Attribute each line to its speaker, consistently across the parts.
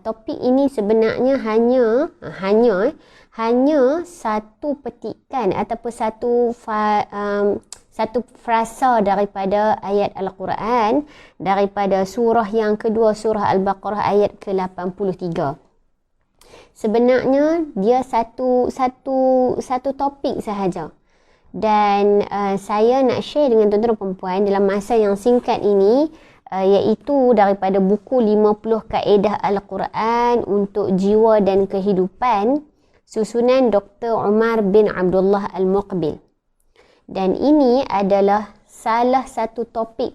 Speaker 1: Topik ini sebenarnya hanya satu petikan ataupun satu frasa daripada ayat Al-Quran daripada surah yang kedua, surah Al-Baqarah ayat ke-83. Sebenarnya dia satu topik sahaja. Dan saya nak share dengan tuan-tuan dan puan dalam masa yang singkat ini, iaitu daripada buku 50 Kaedah Al-Quran untuk Jiwa dan Kehidupan, susunan Dr. Umar bin Abdullah Al-Muqbil. Dan ini adalah salah satu topik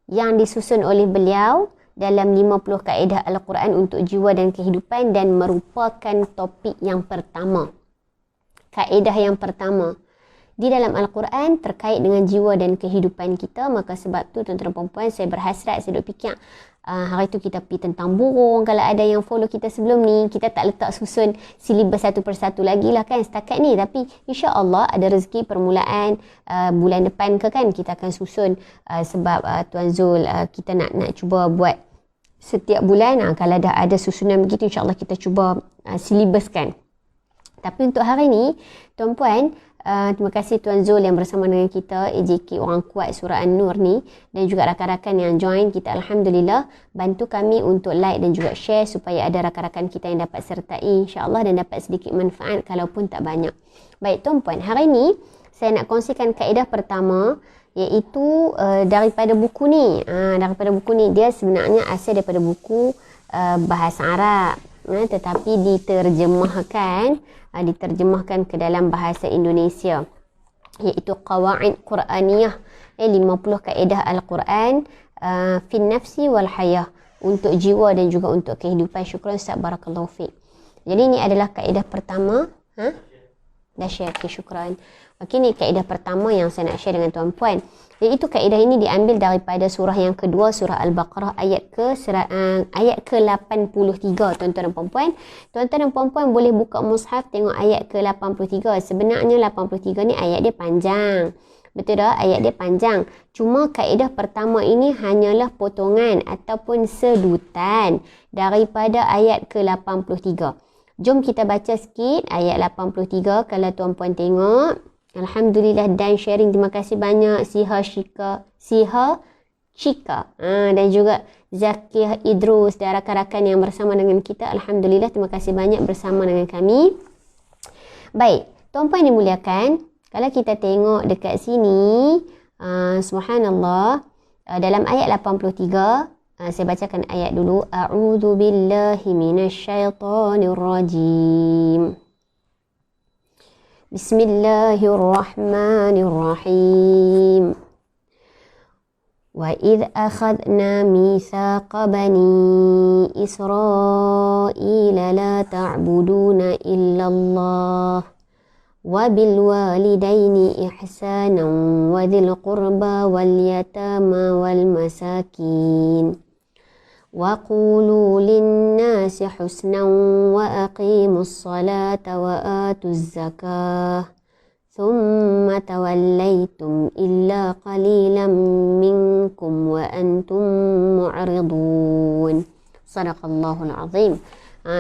Speaker 1: yang disusun oleh beliau dalam 50 Kaedah Al-Quran untuk Jiwa dan Kehidupan dan merupakan topik yang pertama. Kaedah yang pertama di dalam Al-Quran terkait dengan jiwa dan kehidupan kita. Maka sebab tu tuan-tuan dan puan, saya berhasrat, saya duk fikir hari tu kita pergi tentang burung. Kalau ada yang follow kita sebelum ni, kita tak letak susun silibus satu persatu lagi lah kan setakat ni. Tapi insya-Allah ada rezeki permulaan bulan depan ke kan, kita akan susun sebab Tuan Zul kita nak cuba buat setiap bulan. Kalau dah ada susunan begitu, insya-Allah kita cuba silibuskan. Tapi untuk hari ni tuan-puan, terima kasih Tuan Zul yang bersama dengan kita, AJK Orang Kuat Surah An-Nur ni, dan juga rakan-rakan yang join kita. Alhamdulillah, bantu kami untuk like dan juga share supaya ada rakan-rakan kita yang dapat sertai insya-Allah dan dapat sedikit manfaat kalaupun tak banyak. Baik tuan-puan, hari ni saya nak kongsikan kaedah pertama, iaitu daripada buku ni. Daripada buku ni, dia sebenarnya asal daripada buku bahasa Arab, tetapi diterjemahkan ke dalam bahasa Indonesia, iaitu Qawaid Quraniyah, 50 Kaedah Al-Quran fi nafsi wal hayah, untuk jiwa dan juga untuk kehidupan. Syukran Ustaz, barakallahu fiik. Jadi ini adalah kaedah pertama. Dah share, okay, syukran. Okey, ni kaedah pertama yang saya nak share dengan tuan-puan, iaitu kaedah ini diambil daripada surah yang kedua, surah Al-Baqarah ayat ke-83. Tuan-tuan dan puan-puan, tuan-tuan dan puan-puan boleh buka mushaf tengok ayat ke-83. Sebenarnya 83 ni ayat dia panjang, betul tak? Ayat dia panjang. Cuma kaedah pertama ini hanyalah potongan ataupun sedutan daripada ayat ke-83. Jom kita baca sikit ayat 83. Kalau tuan-puan tengok, alhamdulillah, dan sharing, terima kasih banyak Siha Chika dan juga Zakiyah Idrus dan rakan-rakan yang bersama dengan kita. Alhamdulillah, terima kasih banyak bersama dengan kami. Baik, tuan-puan dimuliakan, kalau kita tengok dekat sini, subhanallah, dalam ayat 83, saya bacakan ayat dulu. A'udzu billahi minasyaitonir rajim. Bismillahirrahmanirrahim. Wa idh akhadna mitsaqa bani Israila la ta'buduna illallah wa bil walidaini ihsanan wa dhil qurba wal yatama wal masakin wa qulu linnasi husnan wa aqimus salata wa atuz zakah thumma tawallaytum illa qalilan minkum wa antum mu'ridun. Sadaqallahul azim.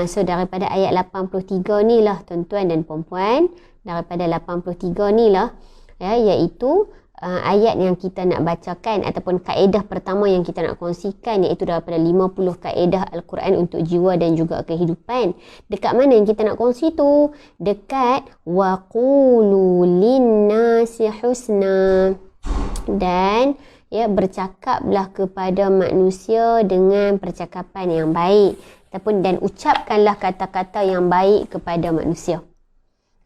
Speaker 1: So daripada ayat 83 ni lah tuan-tuan dan puan-puan, daripada 83 ni lah iaitu ayat yang kita nak bacakan ataupun kaedah pertama yang kita nak kongsikan, iaitu daripada 50 kaedah Al-Quran untuk jiwa dan juga kehidupan. Dekat mana yang kita nak kongsi tu? Dekat waqulu linnasi husna, dan bercakaplah kepada manusia dengan percakapan yang baik, ataupun dan ucapkanlah kata-kata yang baik kepada manusia.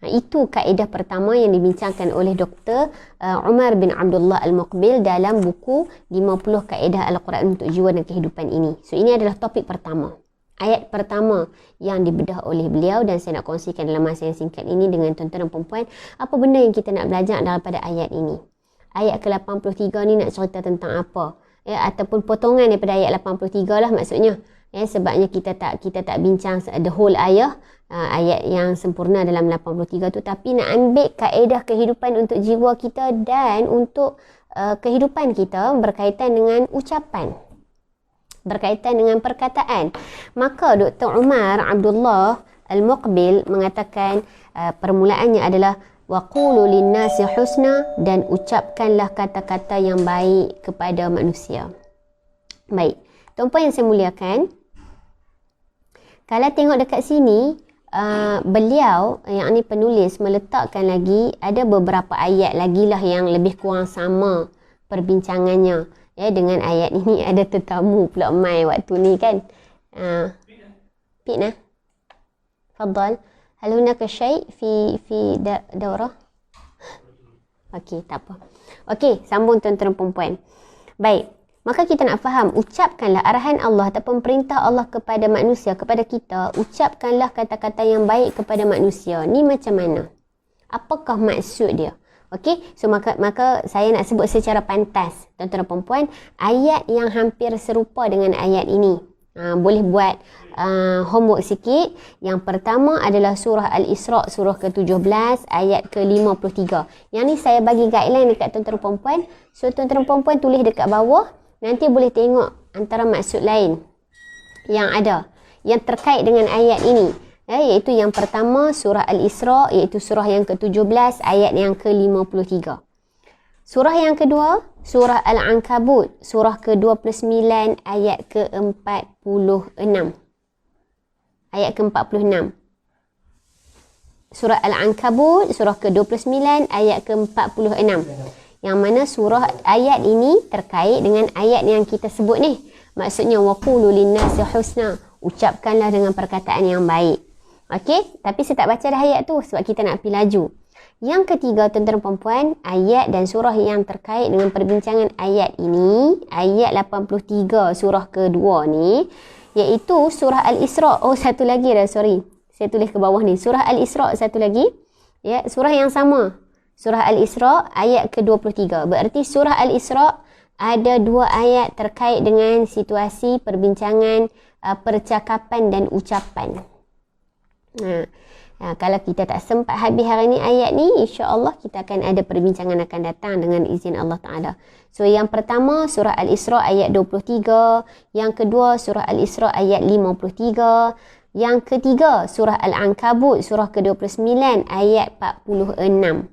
Speaker 1: Itu kaedah pertama yang dibincangkan oleh Dr. Umar bin Abdullah Al-Muqbil dalam buku 50 Kaedah Al-Quran untuk Jiwa dan Kehidupan ini. So ini adalah topik pertama, ayat pertama yang dibedah oleh beliau, dan saya nak kongsikan dalam masa yang singkat ini dengan tuan-tuan dan puan-puan apa benda yang kita nak belajar daripada ayat ini. Ayat ke-83 ni nak cerita tentang apa? Ataupun potongan daripada ayat 83 lah maksudnya. Sebabnya kita tak bincang the whole ayat yang sempurna dalam 83 tu, tapi nak ambil kaedah kehidupan untuk jiwa kita dan untuk kehidupan kita berkaitan dengan ucapan. berkaitan dengan perkataan. Maka Dr. Umar Abdullah Al-Muqbil mengatakan permulaannya adalah waqulu linnasi husna, dan ucapkanlah kata-kata yang baik kepada manusia. Baik, tuan-puan yang saya muliakan, kalau tengok dekat sini, beliau yang ni penulis meletakkan lagi ada beberapa ayat lagi lah yang lebih kurang sama perbincangannya. Ya, dengan ayat ini ada tetamu pula mai waktu ni kan. Fitnah. Fadal. Hal hunaka syai' fi daurah? Okey, tak apa. Okey, sambung tuan-tuan perempuan. Baik. Maka kita nak faham, ucapkanlah arahan Allah ataupun perintah Allah kepada manusia, kepada kita, ucapkanlah kata-kata yang baik kepada manusia. Ni macam mana? Apakah maksud dia? Okey, so maka saya nak sebut secara pantas, tuan-tuan perempuan, ayat yang hampir serupa dengan ayat ini. Boleh buat homework sikit. Yang pertama adalah surah Al-Isra, surah ke-17 ayat ke-53. Yang ni saya bagi guideline dekat tuan-tuan perempuan. So tuan-tuan perempuan tulis dekat bawah, nanti boleh tengok antara maksud lain yang ada yang terkait dengan ayat ini. Iaitu yang pertama surah Al-Isra, iaitu surah yang ke-17 ayat yang ke-53. Surah yang kedua, surah Al-Ankabut, surah ke-29 ayat ke-46. Ayat ke-46. Surah Al-Ankabut, surah ke-29 ayat ke-46. Yang mana surah ayat ini terkait dengan ayat yang kita sebut ni. Maksudnya waqulu linnasi husna, ucapkanlah dengan perkataan yang baik. Okey, tapi saya tak baca dah ayat tu sebab kita nak pergi laju. Yang ketiga, tuan-tuan perempuan, ayat dan surah yang terkait dengan perbincangan ayat ini, ayat 83 surah kedua ni, iaitu surah Al-Isra. Oh, satu lagi dah, sorry. Saya tulis ke bawah ni. Surah Al-Isra satu lagi. Ya, surah yang sama. Surah Al-Isra ayat ke-23. Berarti surah Al-Isra ada dua ayat terkait dengan situasi perbincangan, percakapan dan ucapan. Kalau kita tak sempat habis hari ni ayat ni, insya-Allah kita akan ada perbincangan akan datang dengan izin Allah Ta'ala. So yang pertama surah Al-Isra ayat 23, yang kedua surah Al-Isra ayat 53, yang ketiga surah Al-Ankabut surah ke-29 ayat 46.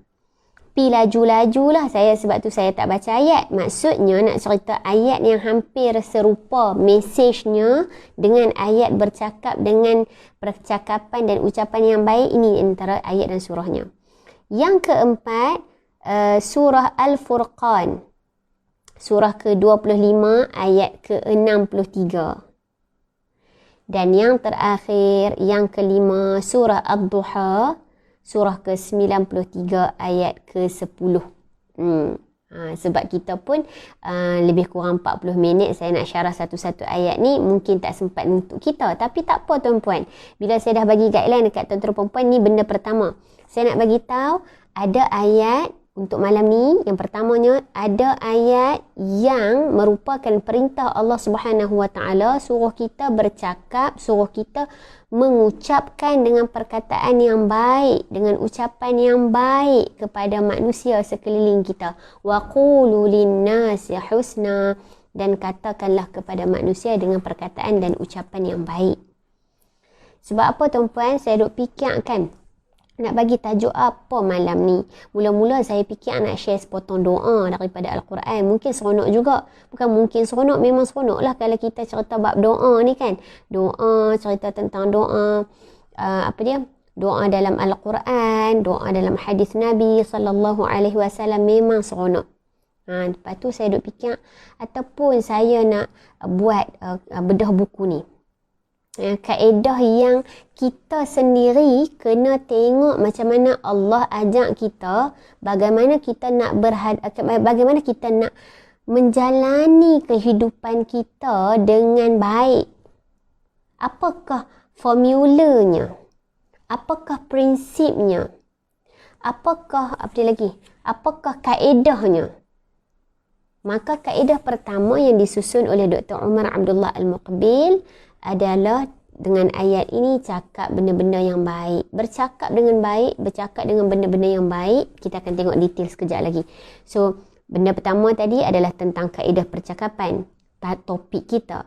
Speaker 1: Pi laju-laju lah saya, sebab tu saya tak baca ayat. Maksudnya nak cerita ayat yang hampir serupa mesejnya dengan ayat bercakap dengan percakapan dan ucapan yang baik. Ini antara ayat dan surahnya. Yang keempat, surah Al-Furqan. Surah ke-25 ayat ke-63. Dan yang terakhir, yang kelima, surah Ad-Duha. Surah ke-93 ayat ke-10. Sebab kita pun lebih kurang 40 minit saya nak syarah satu-satu ayat ni, mungkin tak sempat untuk kita. Tapi tak apa tuan-puan. Bila saya dah bagi guideline dekat tuan-tuan perempuan, ni benda pertama. Saya nak bagi tahu ada ayat untuk malam ni. Yang pertamanya, ada ayat yang merupakan perintah Allah Subhanahu Wa Taala, suruh kita bercakap, suruh kita mengucapkan dengan perkataan yang baik, dengan ucapan yang baik kepada manusia sekeliling kita. Wa qulu linnasi husna, dan katakanlah kepada manusia dengan perkataan dan ucapan yang baik. Sebab apa tuan-puan, saya duk fikirkan nak bagi tajuk apa malam ni. Mula-mula saya fikir nak share sepotong doa daripada Al-Quran. Mungkin seronok juga. Bukan mungkin seronok, memang seronok lah kalau kita cerita bab doa ni kan. Doa, cerita tentang doa, doa dalam Al-Quran, doa dalam hadis Nabi SAW, memang seronok. Lepas tu saya duk fikir, ataupun saya nak buat bedah buku ni. Kaedah yang kita sendiri kena tengok macam mana Allah ajak kita, bagaimana kita nak bagaimana kita nak menjalani kehidupan kita dengan baik. Apakah formulanya? Apakah prinsipnya? Apakah apakah kaedahnya? Maka kaedah pertama yang disusun oleh Dr. Umar Abdullah Al-Muqbil adalah dengan ayat ini, cakap benda-benda yang baik. Bercakap dengan baik, bercakap dengan benda-benda yang baik. Kita akan tengok detail sekejap lagi. So, benda pertama tadi adalah tentang kaedah percakapan. Topik kita.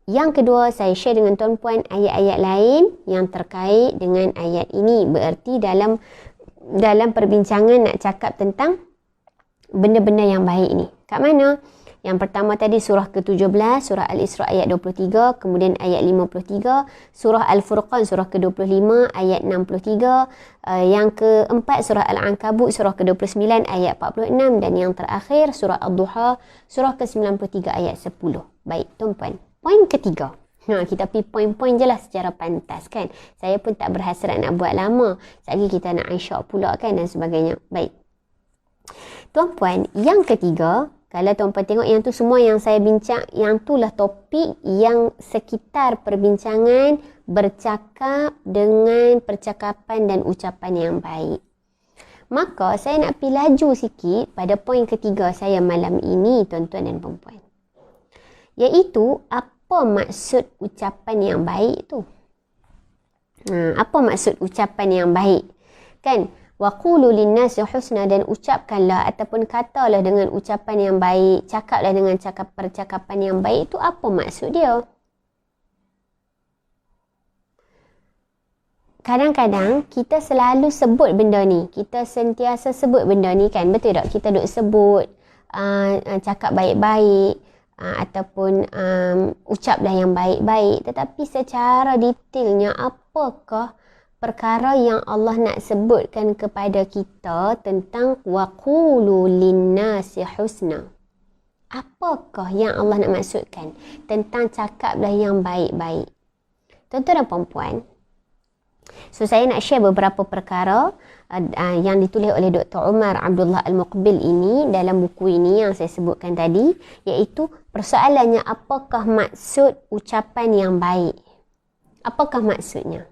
Speaker 1: Yang kedua, saya share dengan tuan-puan ayat-ayat lain yang terkait dengan ayat ini. Bererti dalam perbincangan nak cakap tentang benda-benda yang baik ni. Kat mana? Yang pertama tadi surah ke-17, surah Al-Isra ayat 23, kemudian ayat 53, surah Al-Furqan surah ke-25 ayat 63, yang keempat surah Al-Ankabut surah ke-29 ayat 46 dan yang terakhir surah Ad-Duha surah ke-93 ayat 10. Baik, tuan-puan. Poin ketiga. Kita pergi poin-poin je lah secara pantas kan. Saya pun tak berhasrat nak buat lama. Sekali kita nak isyak pula kan dan sebagainya. Baik. Tuan-puan, yang ketiga, kalau tuan-puan tengok yang tu semua yang saya bincang, yang itulah topik yang sekitar perbincangan bercakap dengan percakapan dan ucapan yang baik. Maka saya nak pergi laju sikit pada poin ketiga saya malam ini, tuan-tuan dan puan-puan. Iaitu, apa maksud ucapan yang baik tu? Apa maksud ucapan yang baik? Kan? وَقُولُوا لِلنَّاسِ حُسْنًا, dan ucapkanlah ataupun katalah dengan ucapan yang baik, cakaplah dengan percakapan yang baik. Itu apa maksud dia? Kadang-kadang kita selalu sebut benda ni. Kita sentiasa sebut benda ni kan. Betul tak? Kita duk sebut, cakap baik-baik, ataupun ucaplah yang baik-baik. Tetapi secara detailnya, apakah perkara yang Allah nak sebutkan kepada kita tentang waqulu linnasi husna? Apakah yang Allah nak maksudkan tentang cakaplah yang baik-baik? Tuan-tuan dan puan-puan, so saya nak share beberapa perkara yang ditulis oleh Dr. Umar Abdullah Al-Muqbil ini dalam buku ini yang saya sebutkan tadi, iaitu persoalannya apakah maksud ucapan yang baik? Apakah maksudnya?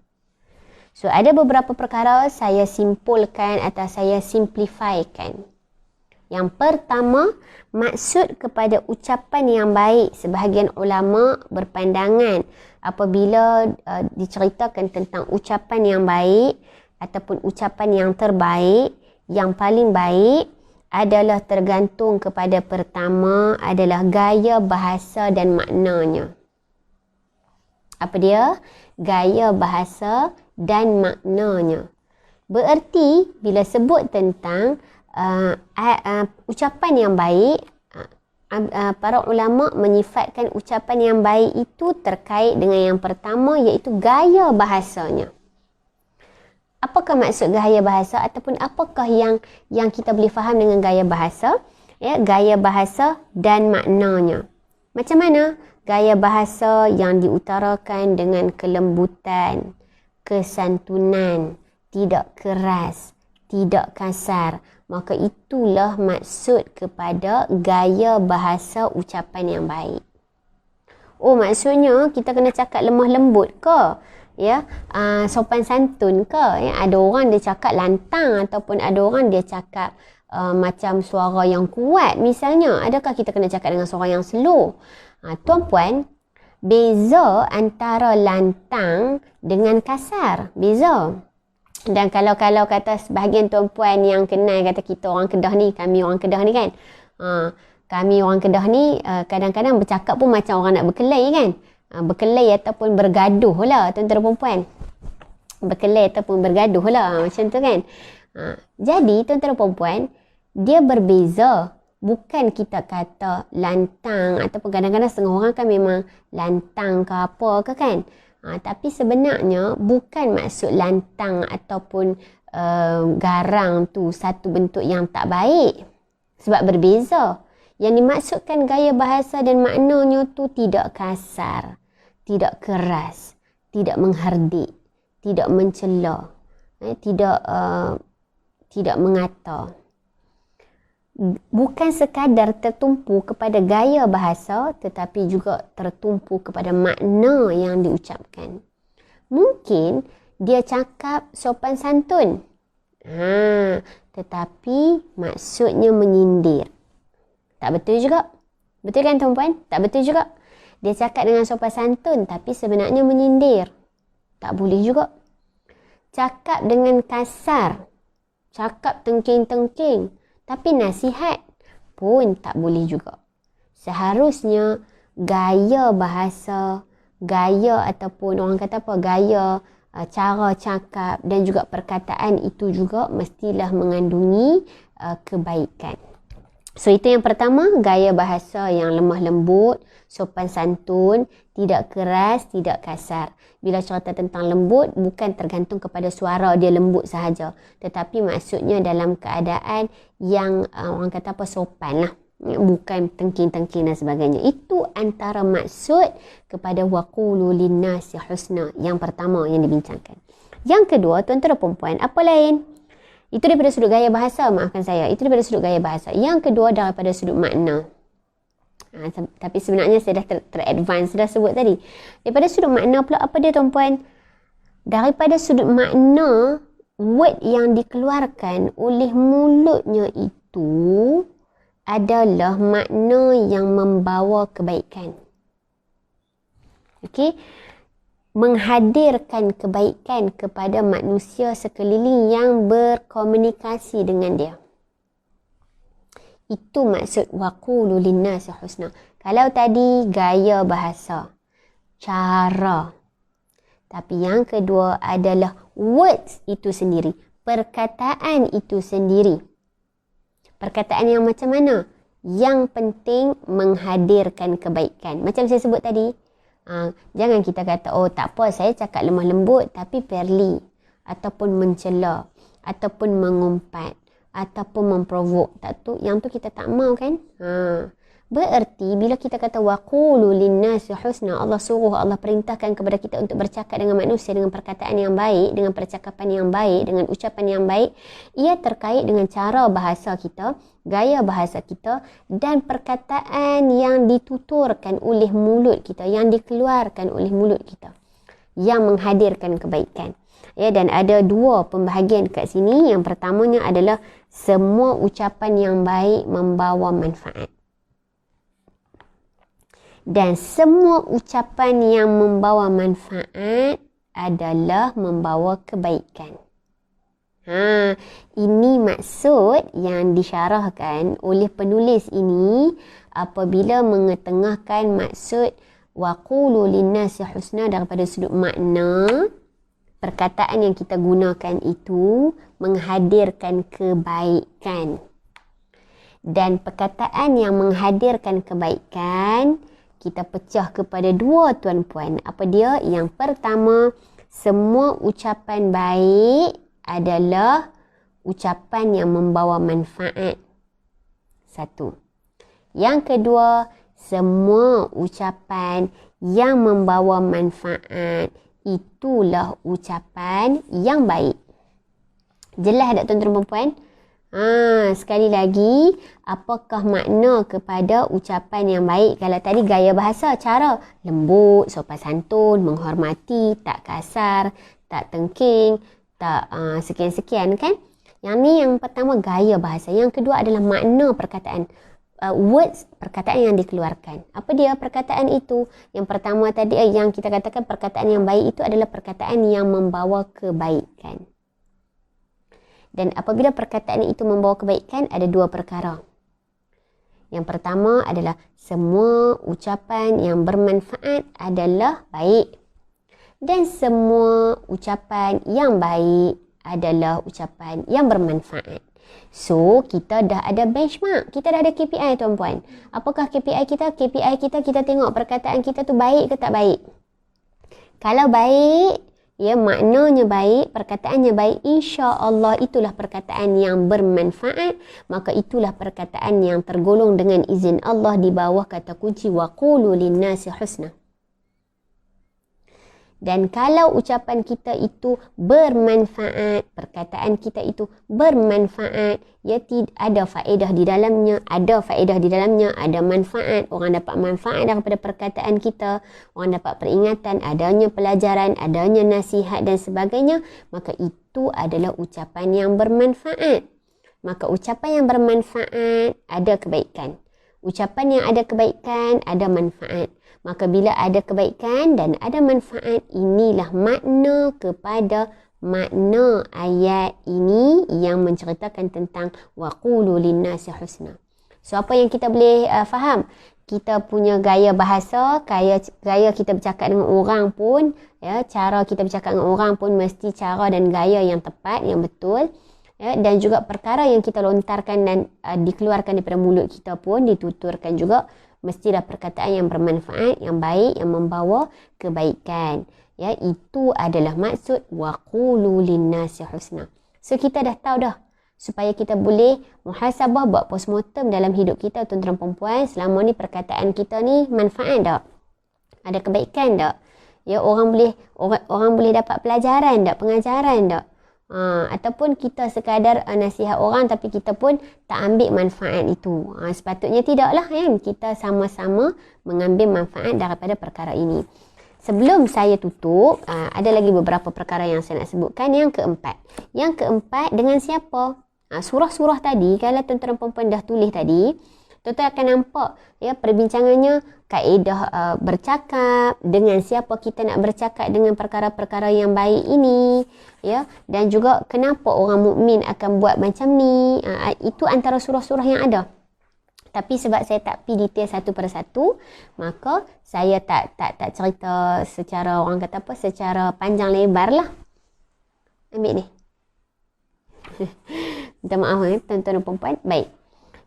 Speaker 1: So, ada beberapa perkara saya simpulkan atau saya simplifykan. Yang pertama, maksud kepada ucapan yang baik. Sebahagian ulama berpandangan apabila diceritakan tentang ucapan yang baik ataupun ucapan yang terbaik, yang paling baik adalah tergantung kepada pertama adalah gaya bahasa dan maknanya. Apa dia? Gaya bahasa dan maknanya. Bererti bila sebut tentang ucapan yang baik, para ulama menyifatkan ucapan yang baik itu terkait dengan yang pertama, iaitu gaya bahasanya. Apakah maksud gaya bahasa ataupun apakah yang kita boleh faham dengan gaya bahasa? Ya, gaya bahasa dan maknanya. Macam mana? Gaya bahasa yang diutarakan dengan kelembutan, kesantunan, tidak keras, tidak kasar. Maka itulah maksud kepada gaya bahasa ucapan yang baik. Oh, maksudnya kita kena cakap lemah lembut ke? Ya, sopan santun ke? Ya, ada orang dia cakap lantang ataupun ada orang dia cakap macam suara yang kuat misalnya. Adakah kita kena cakap dengan suara yang slow? Tuan-puan, beza antara lantang dengan kasar. Beza. Dan kalau kata sebahagian tuan-puan yang kenal, kata kita orang Kedah ni, kami orang Kedah ni kan. Kami orang Kedah ni kadang-kadang bercakap pun macam orang nak berkelahi kan. Berkelahi ataupun bergaduh lah tuan-tuan dan puan-puan. Berkelahi ataupun bergaduh lah macam tu kan. Jadi tuan-tuan dan puan-puan, dia berbeza. Bukan kita kata lantang ataupun kadang-kadang setengah orang kan memang lantang ke apa ke kan. Tapi sebenarnya bukan maksud lantang ataupun garang tu satu bentuk yang tak baik. Sebab berbeza. Yang dimaksudkan gaya bahasa dan maknanya tu tidak kasar, tidak keras, tidak menghardik, tidak mencela, tidak mengata. Bukan sekadar tertumpu kepada gaya bahasa tetapi juga tertumpu kepada makna yang diucapkan. Mungkin dia cakap sopan santun. Tetapi maksudnya menyindir. Tak betul juga. Betul kan tuan-puan? Tak betul juga. Dia cakap dengan sopan santun tapi sebenarnya menyindir. Tak boleh juga. Cakap dengan kasar. Cakap tengking-tengking. Tapi nasihat pun tak boleh juga. Seharusnya gaya bahasa, gaya ataupun orang kata apa, gaya cara cakap dan juga perkataan itu juga mestilah mengandungi kebaikan. So itu yang pertama, gaya bahasa yang lemah lembut, sopan santun, tidak keras, tidak kasar. Bila cerita tentang lembut, bukan tergantung kepada suara dia lembut sahaja, tetapi maksudnya dalam keadaan yang orang kata apa, sopan lah, bukan tengking-tengking dan sebagainya. Itu antara maksud kepada waqulu linnasi husna yang pertama yang dibincangkan. Yang kedua, tuan-tuan dan puan-puan, apa lain? Itu daripada sudut gaya bahasa, maafkan saya. Itu daripada sudut gaya bahasa. Yang kedua daripada sudut makna. Tapi sebenarnya saya dah ter-advance dah sebut tadi. Daripada sudut makna pula apa dia tuan-puan? Daripada sudut makna, word yang dikeluarkan oleh mulutnya itu adalah makna yang membawa kebaikan. Okey? Menghadirkan kebaikan kepada manusia sekeliling yang berkomunikasi dengan dia. Itu maksud waqulu linnasi husna. Kalau tadi gaya bahasa, cara. Tapi yang kedua adalah words itu sendiri, perkataan itu sendiri. Perkataan yang macam mana? Yang penting menghadirkan kebaikan. Macam saya sebut tadi, jangan kita kata, oh tak apa, saya cakap lemah lembut tapi perli, ataupun mencela, ataupun mengumpat, ataupun memprovok. Yang tu kita tak mau kan? Bererti bila kita kata waqulu linnasi husna, Allah suruh, Allah perintahkan kepada kita untuk bercakap dengan manusia dengan perkataan yang baik, dengan percakapan yang baik, dengan ucapan yang baik. Ia terkait dengan cara bahasa kita, gaya bahasa kita dan perkataan yang dituturkan oleh mulut kita, yang dikeluarkan oleh mulut kita, yang menghadirkan kebaikan. Ya, dan ada dua pembahagian kat sini. Yang pertamanya adalah semua ucapan yang baik membawa manfaat. Dan semua ucapan yang membawa manfaat adalah membawa kebaikan. Ini maksud yang disyarahkan oleh penulis ini apabila mengetengahkan maksud waqulu linnasi husna daripada sudut makna. Perkataan yang kita gunakan itu menghadirkan kebaikan. Dan perkataan yang menghadirkan kebaikan kita pecah kepada dua tuan-puan. Apa dia? Yang pertama, semua ucapan baik adalah ucapan yang membawa manfaat. Satu. Yang kedua, semua ucapan yang membawa manfaat itulah ucapan yang baik. Jelas tak tuan-tuan dan puan? Sekali lagi, apakah makna kepada ucapan yang baik? Kalau tadi gaya bahasa, cara lembut, sopan santun, menghormati, tak kasar, tak tengking, tak sekian-sekian kan? Yang ni yang pertama gaya bahasa. Yang kedua adalah makna perkataan. Words, perkataan yang dikeluarkan. Apa dia perkataan itu? Yang pertama tadi yang kita katakan perkataan yang baik itu adalah perkataan yang membawa kebaikan. Dan apabila perkataan itu membawa kebaikan, ada dua perkara. Yang pertama adalah semua ucapan yang bermanfaat adalah baik. Dan semua ucapan yang baik adalah ucapan yang bermanfaat. So, kita dah ada benchmark. Kita dah ada KPI tuan-puan. Apakah KPI kita? KPI kita tengok perkataan kita tu baik ke tak baik. Kalau baik, ya, maknanya baik, perkataannya baik, insya-Allah itulah perkataan yang bermanfaat, maka itulah perkataan yang tergolong dengan izin Allah di bawah kata kunci waqulu linnasi husna. Dan kalau ucapan kita itu bermanfaat, perkataan kita itu bermanfaat, ya, ada faedah di dalamnya, ada manfaat, orang dapat manfaat daripada perkataan kita, orang dapat peringatan, adanya pelajaran, adanya nasihat dan sebagainya, maka itu adalah ucapan yang bermanfaat. Maka ucapan yang bermanfaat ada kebaikan. Ucapan yang ada kebaikan ada manfaat. Maka bila ada kebaikan dan ada manfaat, inilah makna kepada makna ayat ini yang menceritakan tentang waqulu linnasi husna. So, apa yang kita boleh faham? kita punya gaya bahasa, gaya kita bercakap dengan orang pun, ya, cara kita bercakap dengan orang pun mesti cara dan gaya yang tepat, yang betul. Ya, dan juga perkara yang kita lontarkan dan dikeluarkan daripada mulut kita pun dituturkan juga mestilah perkataan yang bermanfaat, yang baik, yang membawa kebaikan. Ya, itu adalah maksud waqulu linnasi husna. So kita dah tahu dah, supaya kita boleh muhasabah buat postmortem dalam hidup kita, tuan-tuan perempuan, selama ni perkataan kita ni manfaat tak? Ada kebaikan tak? Ya, orang boleh dapat pelajaran tak? Pengajaran tak? Ataupun kita sekadar nasihat orang tapi kita pun tak ambil manfaat itu. Sepatutnya tidaklah, kan? Kita sama-sama mengambil manfaat daripada perkara ini. Sebelum saya tutup, ada lagi beberapa perkara yang saya nak sebutkan. Yang keempat, dengan siapa? Surah-surah tadi, kalau tuan-tuan perempuan dah tulis tadi, tuan-tuan akan nampak ya perbincangannya, kaedah bercakap, dengan siapa kita nak bercakap dengan perkara-perkara yang baik ini, ya, dan juga kenapa orang mukmin akan buat macam ni. Itu antara surah-surah yang ada. Tapi sebab saya tak pergi detail satu persatu, maka saya tak cerita secara, orang kata apa, secara panjang lebar lah. Ambil ni. Minta maaf tuan-tuan dan puan-puan. Baik.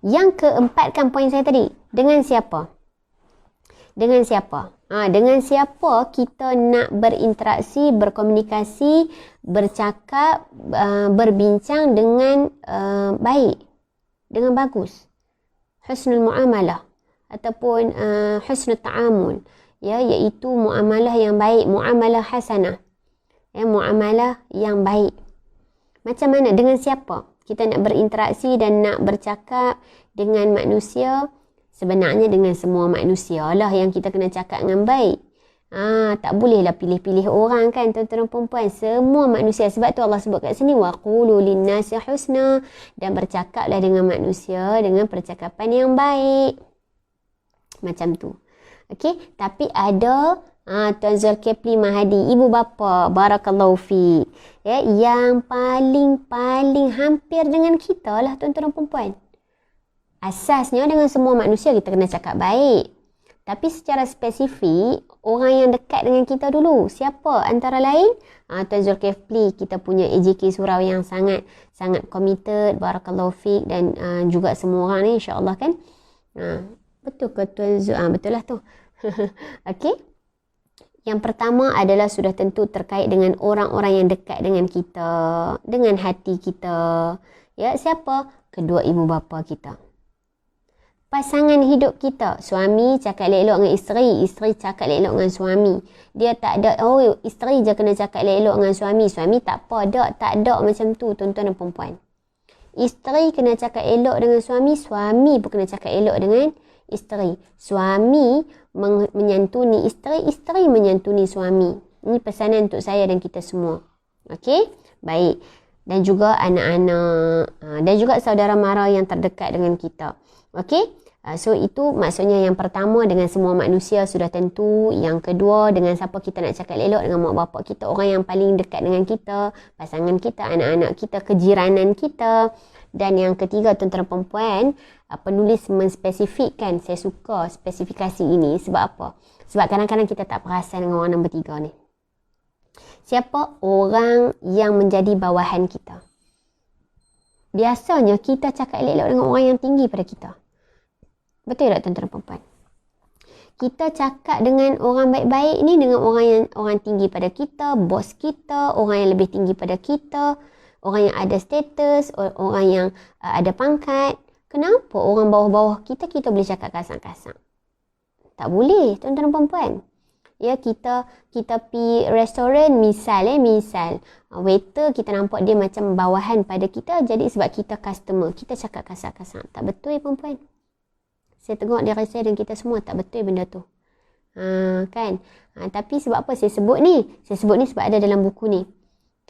Speaker 1: Yang keempat kan poin saya tadi. Dengan siapa? Dengan siapa? Dengan siapa kita nak berinteraksi, berkomunikasi, bercakap, berbincang dengan baik, dengan bagus. Husnul muamalah ataupun husnul ta'amul, ya, iaitu muamalah yang baik, muamalah hasanah. Ya, muamalah yang baik. Macam mana? Dengan siapa kita nak berinteraksi dan nak bercakap dengan manusia? Sebenarnya dengan semua manusia lah yang kita kena cakap dengan baik. Tak bolehlah pilih-pilih orang, kan, tuan-tuan dan perempuan. Semua manusia. Sebab tu Allah sebut kat sini waqulu linnasi husna, dan bercakaplah dengan manusia dengan percakapan yang baik. Macam tu. Okey, tapi ada Tuan Zulkifli Mahadi, ibu bapa, barakallahu fi, ya, yang paling hampir dengan kita lah, tuan-tuan dan perempuan. Asasnya dengan semua manusia kita kena cakap baik. Tapi secara spesifik, orang yang dekat dengan kita dulu. Siapa? Antara lain, Tuan Zulkifli, kita punya AJK Surau yang sangat committed, barakallahu fiq, dan juga semua orang ni, insyaAllah, kan. Betul ke Tuan Zul? Betul lah tu. Okey. Yang pertama adalah sudah tentu terkait dengan orang-orang yang dekat dengan kita, dengan hati kita. Ya, siapa? Kedua ibu bapa kita. Pasangan hidup kita. Suami cakap elok dengan isteri cakap elok dengan suami. Dia tak ada, isteri je kena cakap elok dengan suami. Suami tak apa, tak ada macam tu, tuan-tuan dan perempuan. Isteri kena cakap elok dengan suami pun kena cakap elok dengan isteri. Suami menyantuni isteri menyantuni suami. Ini pesanan untuk saya dan kita semua. Okey? Baik. Dan juga anak-anak, dan juga saudara mara yang terdekat dengan kita. Okey? So itu maksudnya yang pertama dengan semua manusia sudah tentu. Yang kedua dengan siapa kita nak cakap elok, dengan mak bapak kita, orang yang paling dekat dengan kita, pasangan kita, anak-anak kita, kejiranan kita. Dan yang ketiga, tuan-tuan perempuan, penulis menspesifikkan, saya suka spesifikasi ini. Sebab apa? Sebab kadang-kadang kita tak perasan dengan orang nombor 3 ni. Siapa? Orang yang menjadi bawahan kita. Biasanya kita cakap elok dengan orang yang tinggi pada kita. Betul tak, tuan-tuan perempuan? Kita cakap dengan orang baik-baik ni dengan orang tinggi pada kita, bos kita, orang yang lebih tinggi pada kita, orang yang ada status, orang yang ada pangkat. Kenapa orang bawah-bawah kita boleh cakap kasar-kasar? Tak boleh, tuan-tuan perempuan. Ya, kita pergi restoran, misal waiter kita nampak dia macam bawahan pada kita, jadi sebab kita customer, kita cakap kasar-kasar. Tak betul, perempuan. Saya tengok dia rasa dan kita semua tak betul benda tu. Kan? Tapi sebab apa saya sebut ni? Saya sebut ni sebab ada dalam buku ni.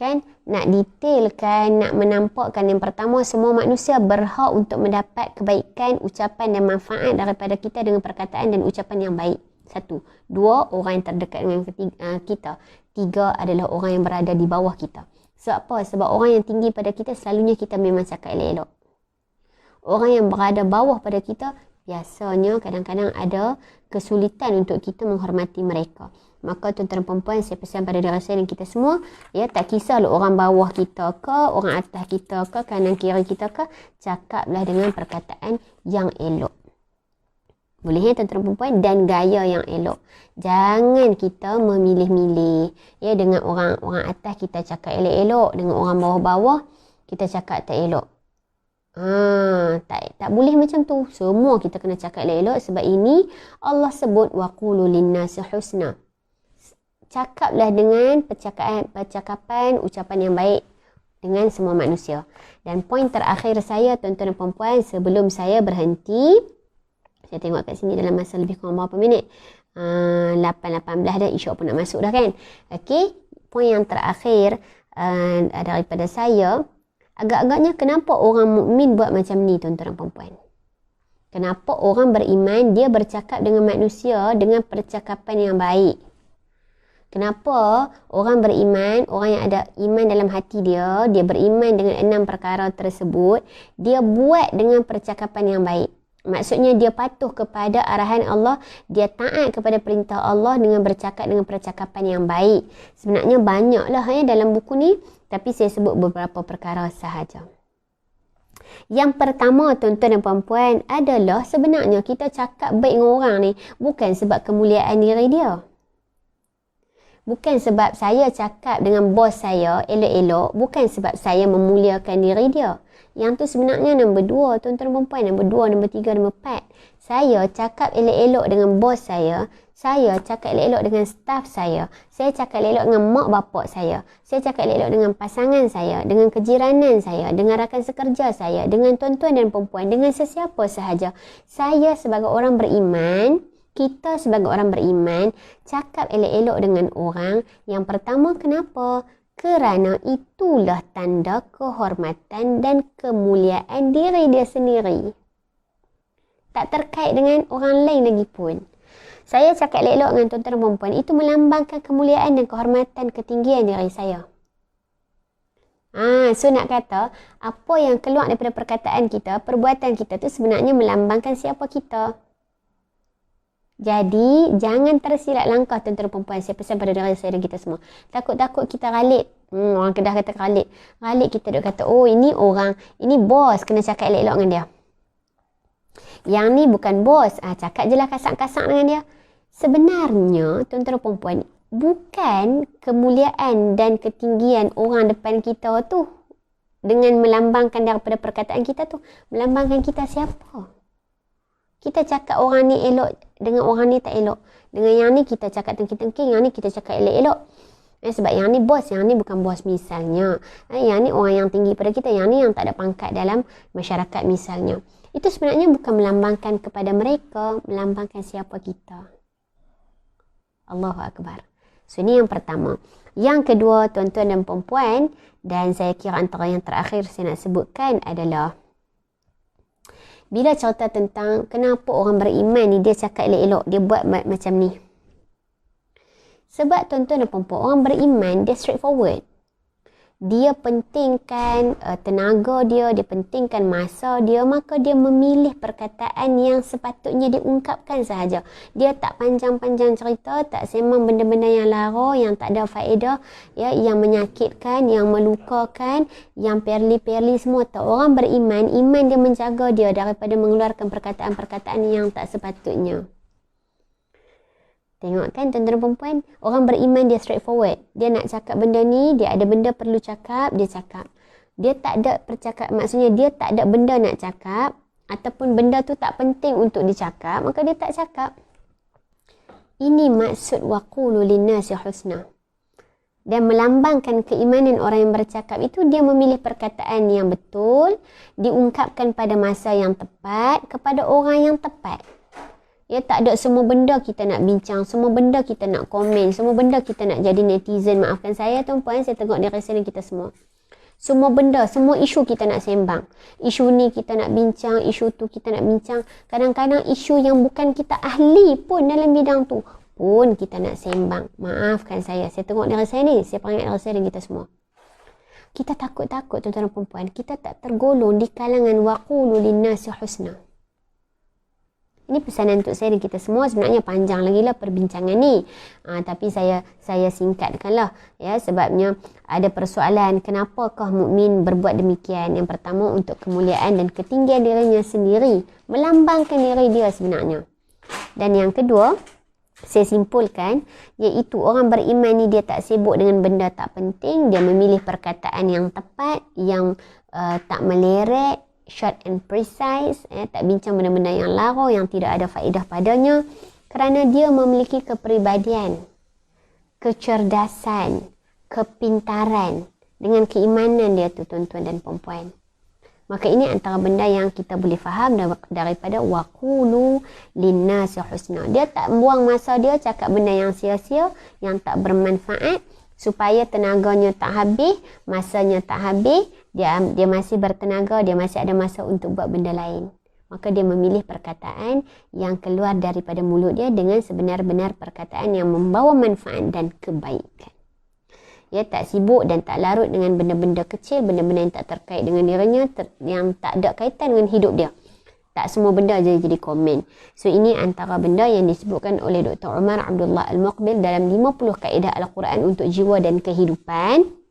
Speaker 1: Kan? Nak detailkan, nak menampakkan yang pertama, semua manusia berhak untuk mendapat kebaikan, ucapan dan manfaat daripada kita dengan perkataan dan ucapan yang baik. 1. 2, orang yang terdekat dengan kita. 3 adalah orang yang berada di bawah kita. Sebab apa? Sebab orang yang tinggi pada kita, selalunya kita memang cakap elok-elok. Orang yang berada bawah pada kita, biasanya kadang-kadang ada kesulitan untuk kita menghormati mereka. Maka tuan-tuan dan puan-puan, saya pesan pada diri saya dan kita semua, ya, tak kisahlah orang bawah kita ke, orang atas kita ke, kanan kiri kita ke, cakaplah dengan perkataan yang elok. Boleh ya tuan-tuan dan puan-puan, dan gaya yang elok. Jangan kita memilih-milih. Ya, dengan orang atas kita cakap elok-elok, dengan orang bawah-bawah kita cakap tak elok. Tak boleh macam tu. Semua kita kena cakap elok-elok, sebab ini Allah sebut waqulu linnasi husna. Cakaplah dengan percakapan, ucapan yang baik dengan semua manusia. Dan poin terakhir saya, tuan-tuan dan puan-puan, sebelum saya berhenti, saya tengok kat sini dalam masa lebih kurang berapa minit? 8:18 dah, isyak pun nak masuk dah kan? Okey, poin yang terakhir daripada saya, agak-agaknya kenapa orang mukmin buat macam ni, tuan-tuan dan puan-puan? Kenapa orang beriman, dia bercakap dengan manusia dengan percakapan yang baik? Kenapa orang beriman, orang yang ada iman dalam hati dia beriman dengan 6 perkara tersebut, dia buat dengan percakapan yang baik. Maksudnya dia patuh kepada arahan Allah, dia taat kepada perintah Allah dengan bercakap dengan percakapan yang baik. Sebenarnya banyaklah dalam buku ni, tapi saya sebut beberapa perkara sahaja. Yang pertama, tuan-tuan dan puan-puan, adalah sebenarnya kita cakap baik dengan orang ni bukan sebab kemuliaan diri dia. Bukan sebab saya cakap dengan bos saya elok-elok, bukan sebab saya memuliakan diri dia. Yang tu sebenarnya nombor 2, tuan-tuan dan puan, nombor 2, nombor 3, nombor 4. Saya cakap elok-elok dengan bos saya cakap elok-elok dengan staf saya cakap elok-elok dengan mak bapak saya cakap elok-elok dengan pasangan saya, dengan kejiranan saya, dengan rakan sekerja saya, dengan tuan-tuan dan puan-puan, dengan sesiapa sahaja. Saya sebagai orang beriman, kita sebagai orang beriman, cakap elok-elok dengan orang. Yang pertama, kenapa? Kerana itulah tanda kehormatan dan kemuliaan diri dia sendiri. Tak terkait dengan orang lain lagi pun. Saya cakap elok-elok dengan tuan-tuan dan puan-puan, itu melambangkan kemuliaan dan kehormatan, ketinggian diri saya. So nak kata, apa yang keluar daripada perkataan kita, perbuatan kita tu sebenarnya melambangkan siapa kita. Jadi, jangan tersilap langkah, tuan-tuan dan puan-puan. Saya pesan pada diri saya dan kita semua. Takut-takut kita ralik. Orang Kedah kata ralik. Ralik kita duk kata, oh ini orang, ini bos, kena cakap elok-elok dengan dia. Yang ni bukan bos, cakap je lah kasar-kasar dengan dia. Sebenarnya, tuan-tuan dan puan-puan, bukan kemuliaan dan ketinggian orang depan kita tu dengan melambangkan daripada perkataan kita tu, melambangkan kita siapa. Kita cakap orang ni elok, dengan orang ni tak elok. Dengan yang ni kita cakap tengking-tengking, yang ni kita cakap elok-elok. Sebab yang ni bos, yang ni bukan bos misalnya. Yang ni orang yang tinggi pada kita, yang ni yang tak ada pangkat dalam masyarakat misalnya. Itu sebenarnya bukan melambangkan kepada mereka, melambangkan siapa kita. Allahu Akbar. So, ini yang pertama. Yang kedua, tuan-tuan dan puan-puan, dan saya kira antara yang terakhir saya nak sebutkan adalah, bila cerita tentang kenapa orang beriman ni dia cakap elok-elok, dia buat macam ni. Sebab tuan-tuan dan puan-puan, orang beriman dia straightforward. Dia pentingkan tenaga dia pentingkan masa dia, maka dia memilih perkataan yang sepatutnya diungkapkan sahaja. Dia tak panjang-panjang cerita, tak sembang benda-benda yang lara, yang tak ada faedah, ya, yang menyakitkan, yang melukakan, yang perli-perli semua. Tak. Orang beriman, iman dia menjaga dia daripada mengeluarkan perkataan-perkataan yang tak sepatutnya. Tengok kan tuan-tuan dan puan-puan, orang beriman dia straightforward. Dia nak cakap benda ni, dia ada benda perlu cakap, dia cakap. Dia tak ada percakap, maksudnya dia tak ada benda nak cakap, ataupun benda tu tak penting untuk dicakap, maka dia tak cakap. Ini maksud waqulu linnasi husna. Dan melambangkan keimanan orang yang bercakap itu, dia memilih perkataan yang betul, diungkapkan pada masa yang tepat, kepada orang yang tepat. Ya, tak ada semua benda kita nak bincang, semua benda kita nak komen, semua benda kita nak jadi netizen. Maafkan saya tuan-puan, saya tengok di resident kita semua. Semua benda, semua isu kita nak sembang. Isu ni kita nak bincang, isu tu kita nak bincang. Kadang-kadang isu yang bukan kita ahli pun dalam bidang tu pun kita nak sembang. Maafkan saya tengok di resident ni, saya panggil resident kita semua. Kita takut-takut tuan-tuan dan puan-puan, kita tak tergolong di kalangan waqulu linnasi husna. Ini pesanan untuk saya dan kita semua. Sebenarnya panjang lagi lah perbincangan ni. Tapi saya singkatkanlah. Ya, sebabnya ada persoalan kenapakah mukmin berbuat demikian. Yang pertama untuk kemuliaan dan ketinggian dirinya sendiri. Melambangkan diri dia sebenarnya. Dan yang kedua, saya simpulkan, iaitu orang beriman ni dia tak sibuk dengan benda tak penting. Dia memilih perkataan yang tepat, yang tak meleret, short and precise, tak bincang benda-benda yang lara, yang tidak ada faedah padanya, kerana dia memiliki kepribadian, kecerdasan, kepintaran dengan keimanan dia tu, tuan-tuan dan puan-puan. Maka ini antara benda yang kita boleh faham daripada waqulu linnasi husna. Dia tak buang masa dia cakap benda yang sia-sia, yang tak bermanfaat, supaya tenaganya tak habis, masanya tak habis, dia masih bertenaga, dia masih ada masa untuk buat benda lain. Maka dia memilih perkataan yang keluar daripada mulut dia dengan sebenar-benar perkataan yang membawa manfaat dan kebaikan. Ya, tak sibuk dan tak larut dengan benda-benda kecil, benda-benda yang tak terkait dengan dirinya, yang tak ada kaitan dengan hidup dia. Tak semua benda jadi komen. So ini antara benda yang disebutkan oleh Dr. Umar Abdullah Al-Muqbil dalam 50 kaedah Al-Quran untuk jiwa dan kehidupan.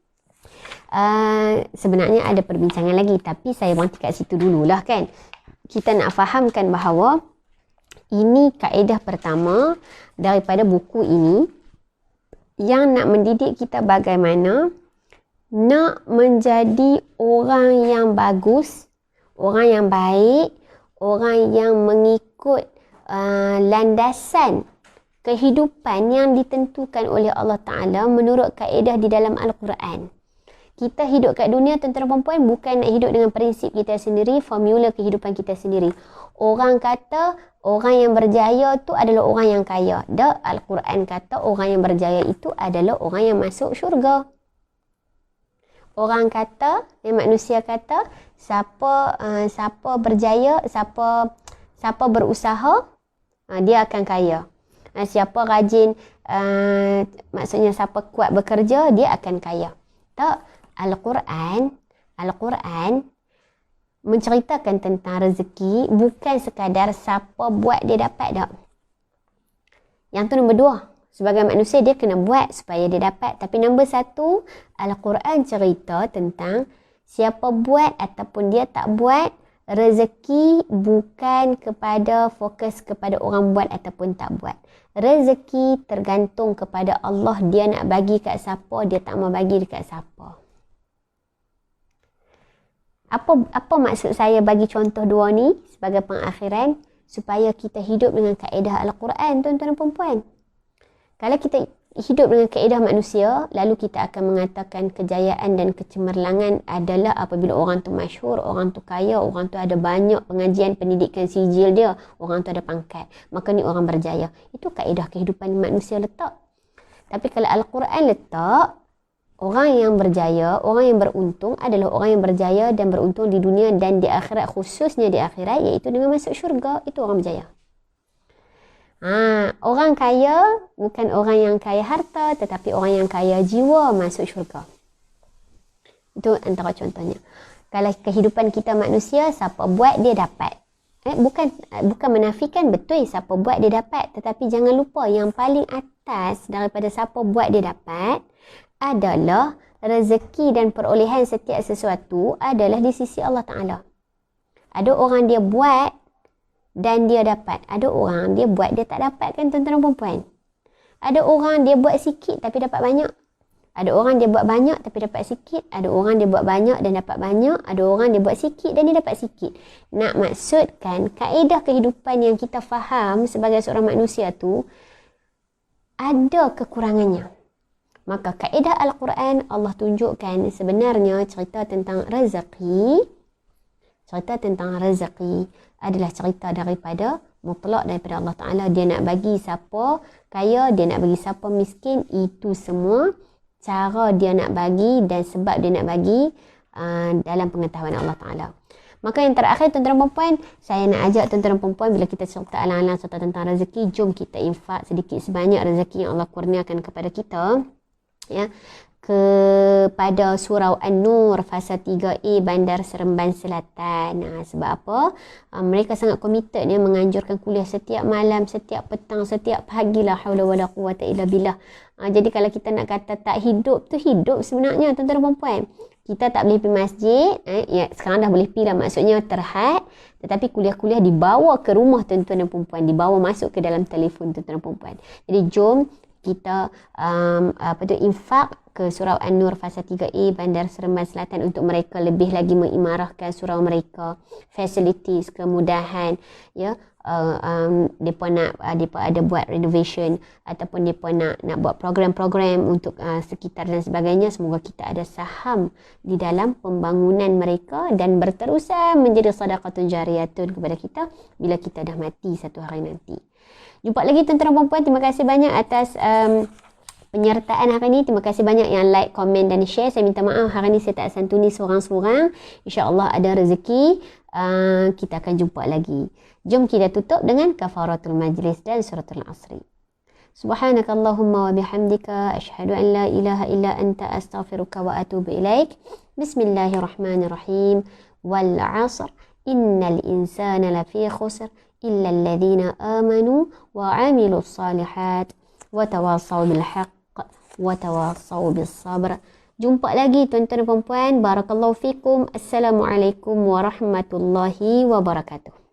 Speaker 1: Sebenarnya ada perbincangan lagi, tapi saya berhenti kat situ dululah kan. Kita nak fahamkan bahawa ini kaedah pertama daripada buku ini yang nak mendidik kita bagaimana nak menjadi orang yang bagus, orang yang baik, orang yang mengikut landasan kehidupan yang ditentukan oleh Allah Ta'ala menurut kaedah di dalam Al-Quran. Kita hidup kat dunia, tuan-tuan dan puan-puan, bukan nak hidup dengan prinsip kita sendiri, formula kehidupan kita sendiri. Orang kata orang yang berjaya tu adalah orang yang kaya. Dah, Al-Quran kata orang yang berjaya itu adalah orang yang masuk syurga. Orang kata, manusia kata, siapa berjaya, siapa berusaha, dia akan kaya. Siapa rajin, maksudnya siapa kuat bekerja, dia akan kaya. Tak, Al-Quran menceritakan tentang rezeki, bukan sekadar siapa buat dia dapat tak. Yang tu nombor 2. Sebagai manusia dia kena buat supaya dia dapat. Tapi nombor 1, Al-Quran cerita tentang siapa buat ataupun dia tak buat, rezeki bukan fokus kepada orang buat ataupun tak buat. Rezeki tergantung kepada Allah, dia nak bagi kat siapa, dia tak mau bagi dekat siapa. Apa maksud saya bagi contoh 2 ni sebagai pengakhiran? Supaya kita hidup dengan kaedah Al-Quran, tuan-tuan dan puan-puan. Kalau kita hidup dengan kaedah manusia, lalu kita akan mengatakan kejayaan dan kecemerlangan adalah apabila orang tu masyhur, orang tu kaya, orang tu ada banyak pengajian, pendidikan sijil dia, orang tu ada pangkat. Maka ni orang berjaya. Itu kaedah kehidupan manusia letak. Tapi kalau Al-Quran letak, orang yang berjaya, orang yang beruntung adalah orang yang berjaya dan beruntung di dunia dan di akhirat, khususnya di akhirat, iaitu dengan masuk syurga. Itu orang berjaya. Orang kaya bukan orang yang kaya harta, tetapi orang yang kaya jiwa masuk syurga. Itu antara contohnya. Kalau kehidupan kita manusia, siapa buat dia dapat. Bukan menafikan, betul siapa buat dia dapat, tetapi jangan lupa yang paling atas daripada siapa buat dia dapat adalah rezeki dan perolehan setiap sesuatu adalah di sisi Allah Ta'ala. Ada orang dia buat dan dia dapat. Ada orang dia buat dia tak dapat, kan tuan-tuan dan puan-puan. Ada orang dia buat sikit tapi dapat banyak. Ada orang dia buat banyak tapi dapat sikit. Ada orang dia buat banyak dan dapat banyak. Ada orang dia buat sikit dan dia dapat sikit. Nak maksudkan kaedah kehidupan yang kita faham sebagai seorang manusia tu ada kekurangannya. Maka kaedah Al-Quran Allah tunjukkan sebenarnya cerita tentang rezeki. Cerita tentang rezeki adalah cerita daripada mutlak daripada Allah Ta'ala. Dia nak bagi siapa kaya, dia nak bagi siapa miskin. Itu semua cara dia nak bagi dan sebab dia nak bagi dalam pengetahuan Allah Ta'ala. Maka yang terakhir, tuan-tuan dan puan, saya nak ajak tuan-tuan dan puan, bila kita cerita alang-alang cerita tentang rezeki, jom kita infak sedikit sebanyak rezeki yang Allah kurniakan kepada kita. Ya, kepada Surau An-Nur Fasa 3A Bandar Seremban Selatan. Sebab apa? Mereka sangat komited ya, menganjurkan kuliah setiap malam, setiap petang, setiap pagi. La haula wala quwata illa billah. Jadi kalau kita nak kata tak hidup tu hidup sebenarnya tuan-tuan dan puan-puan. Kita tak boleh pergi masjid, ya, sekarang dah boleh pergi dah, maksudnya terhad, tetapi kuliah-kuliah dibawa ke rumah tuan-tuan dan puan-puan, dibawa masuk ke dalam telefon tuan-tuan dan puan-puan. Jadi jom kita infak ke Surau An-Nur Fasa 3A Bandar Seremban Selatan untuk mereka lebih lagi mengimarahkan surau mereka, facilities, kemudahan, ya. Mereka nak mereka ada buat renovation ataupun mereka nak buat program-program untuk sekitar dan sebagainya. Semoga kita ada saham di dalam pembangunan mereka dan berterusan menjadi sedekatun jariyatun kepada kita bila kita dah mati satu hari nanti. Jumpa lagi tuan-tuan dan puan-puan. Terima kasih banyak atas penyertaan hari ini. Terima kasih banyak yang like, komen dan share. Saya minta maaf hari ini saya tak santuni seorang-seorang. InsyaAllah ada rezeki. Kita akan jumpa lagi. Jom kita tutup dengan kafaratul majlis dan suratul asri. Subhanakallahumma wa bihamdika asyhadu an la ilaha illa anta astaghfiruka wa atubu ilaik. Bismillahirrahmanirrahim. Wal 'asr innal insana lafi khusr illa alladhina amanu wa 'amilus salihat wa tawassaw bil haqq wa tawassaw bis sabr. Jumpa lagi tuan-tuan dan puan-puan. Barakallahu fikum. Assalamualaikum warahmatullahi wabarakatuh.